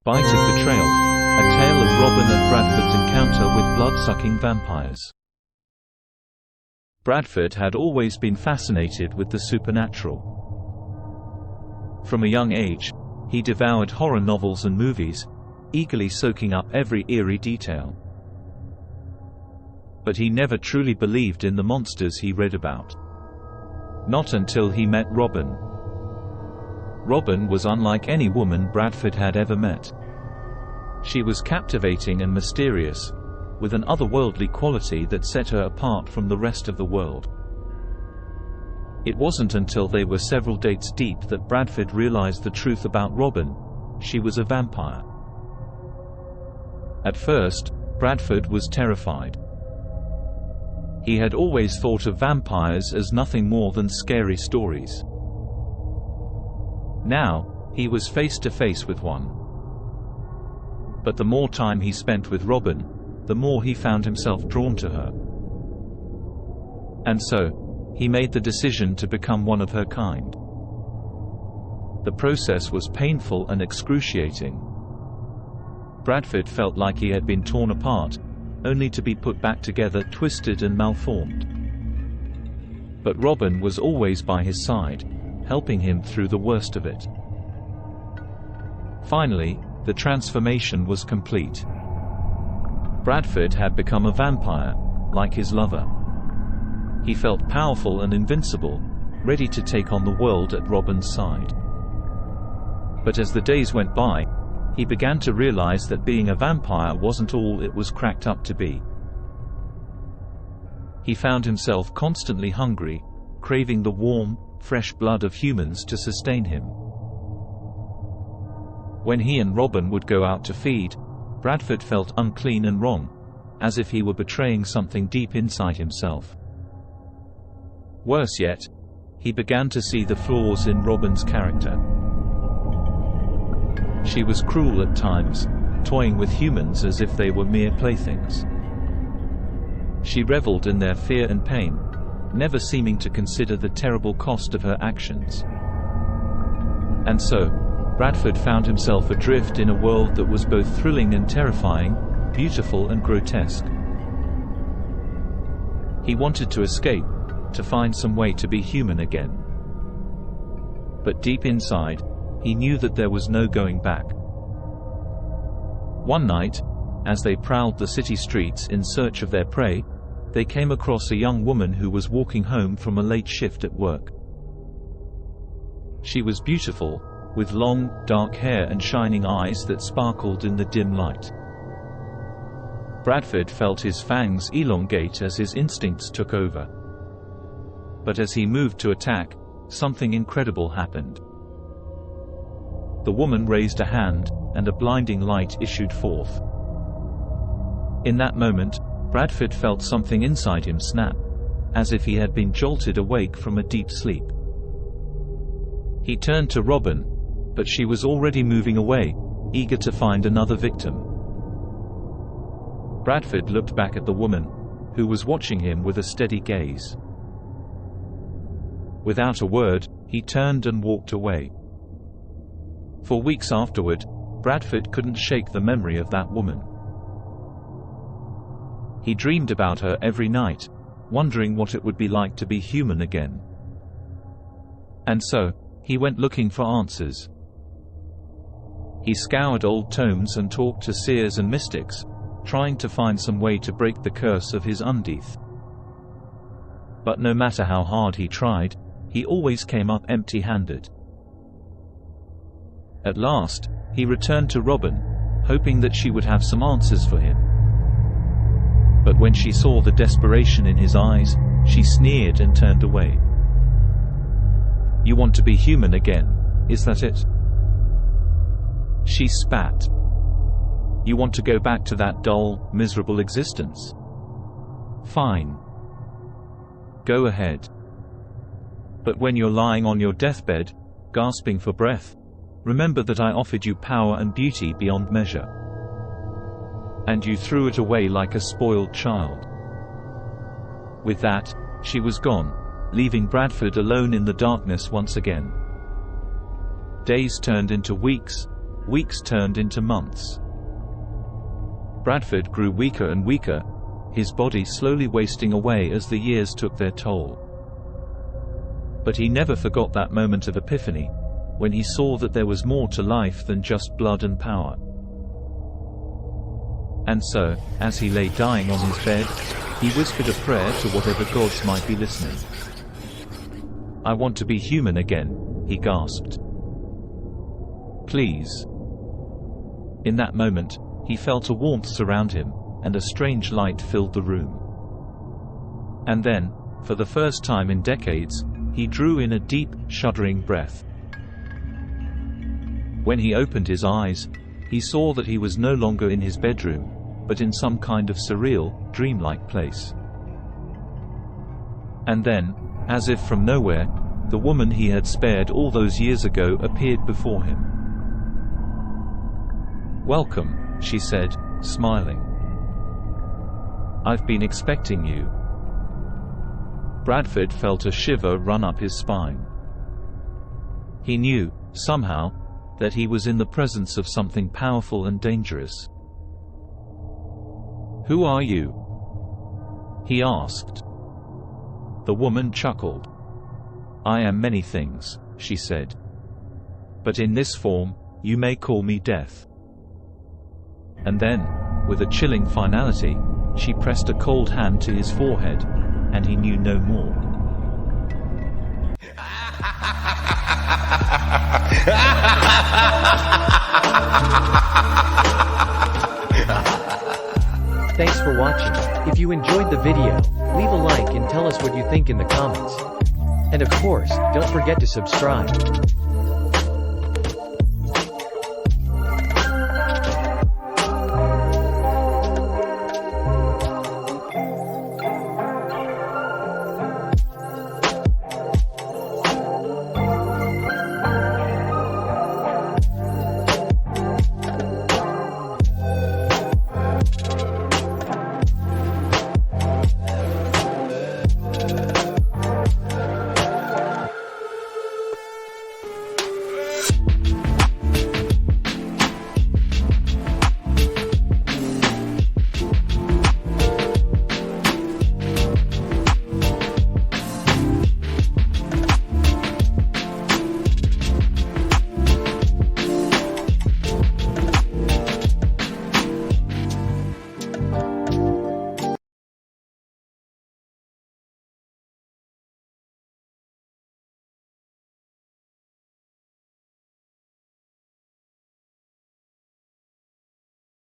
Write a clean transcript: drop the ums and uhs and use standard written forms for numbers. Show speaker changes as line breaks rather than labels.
Bite of Betrayal, a tale of Robyn and Bradford's encounter with blood-sucking vampires. Bradford had always been fascinated with the supernatural. From a young age, he devoured horror novels and movies, eagerly soaking up every eerie detail. But he never truly believed in the monsters he read about. Not until he met Robyn. Robyn was unlike any woman Bradford had ever met. She was captivating and mysterious, with an otherworldly quality that set her apart from the rest of the world. It wasn't until they were several dates deep that Bradford realized the truth about Robyn: she was a vampire. At first, Bradford was terrified. He had always thought of vampires as nothing more than scary stories. Now, he was face to face with one. But the more time he spent with Robyn, the more he found himself drawn to her. And so, he made the decision to become one of her kind. The process was painful and excruciating. Bradford felt like he had been torn apart, only to be put back together twisted and malformed. But Robyn was always by his side, helping him through the worst of it. Finally, the transformation was complete. Bradford had become a vampire, like his lover. He felt powerful and invincible, ready to take on the world at Robyn's side. But as the days went by, he began to realize that being a vampire wasn't all it was cracked up to be. He found himself constantly hungry, craving the warm, fresh blood of humans to sustain him. When he and Robyn would go out to feed, Bradford felt unclean and wrong, as if he were betraying something deep inside himself. Worse yet, he began to see the flaws in Robyn's character. She was cruel at times, toying with humans as if they were mere playthings. She reveled in their fear and pain, never seeming to consider the terrible cost of her actions. And so, Bradford found himself adrift in a world that was both thrilling and terrifying, beautiful and grotesque. He wanted to escape, to find some way to be human again. But deep inside, he knew that there was no going back. One night, as they prowled the city streets in search of their prey, they came across a young woman who was walking home from a late shift at work. She was beautiful, with long, dark hair and shining eyes that sparkled in the dim light. Bradford felt his fangs elongate as his instincts took over. But as he moved to attack, something incredible happened. The woman raised a hand, and a blinding light issued forth. In that moment, Bradford felt something inside him snap, as if he had been jolted awake from a deep sleep. He turned to Robyn, but she was already moving away, eager to find another victim. Bradford looked back at the woman, who was watching him with a steady gaze. Without a word, he turned and walked away. For weeks afterward, Bradford couldn't shake the memory of that woman. He dreamed about her every night, wondering what it would be like to be human again. And so, he went looking for answers. He scoured old tomes and talked to seers and mystics, trying to find some way to break the curse of his undeath. But no matter how hard he tried, he always came up empty-handed. At last, he returned to Robyn, hoping that she would have some answers for him. But when she saw the desperation in his eyes, she sneered and turned away. "You want to be human again, is that it?" She spat. "You want to go back to that dull, miserable existence? Fine. Go ahead. But when you're lying on your deathbed, gasping for breath, remember that I offered you power and beauty beyond measure. And you threw it away like a spoiled child." With that, she was gone, leaving Bradford alone in the darkness once again. Days turned into weeks, weeks turned into months. Bradford grew weaker and weaker, his body slowly wasting away as the years took their toll. But he never forgot that moment of epiphany, when he saw that there was more to life than just blood and power. And so, as he lay dying on his bed, he whispered a prayer to whatever gods might be listening. "I want to be human again," he gasped. "Please." In that moment, he felt a warmth surround him, and a strange light filled the room. And then, for the first time in decades, he drew in a deep, shuddering breath. When he opened his eyes, he saw that he was no longer in his bedroom, but in some kind of surreal, dreamlike place. And then, as if from nowhere, the woman he had spared all those years ago appeared before him. "Welcome," she said, smiling. "I've been expecting you." Bradford felt a shiver run up his spine. He knew, somehow, that he was in the presence of something powerful and dangerous. "Who are you?" he asked. The woman chuckled. "I am many things," she said. "But in this form, you may call me Death." And then, with a chilling finality, she pressed a cold hand to his forehead, and he knew no more.
Thanks for watching. If you enjoyed the video, leave a like and tell us what you think in the comments. And of course, don't forget to subscribe.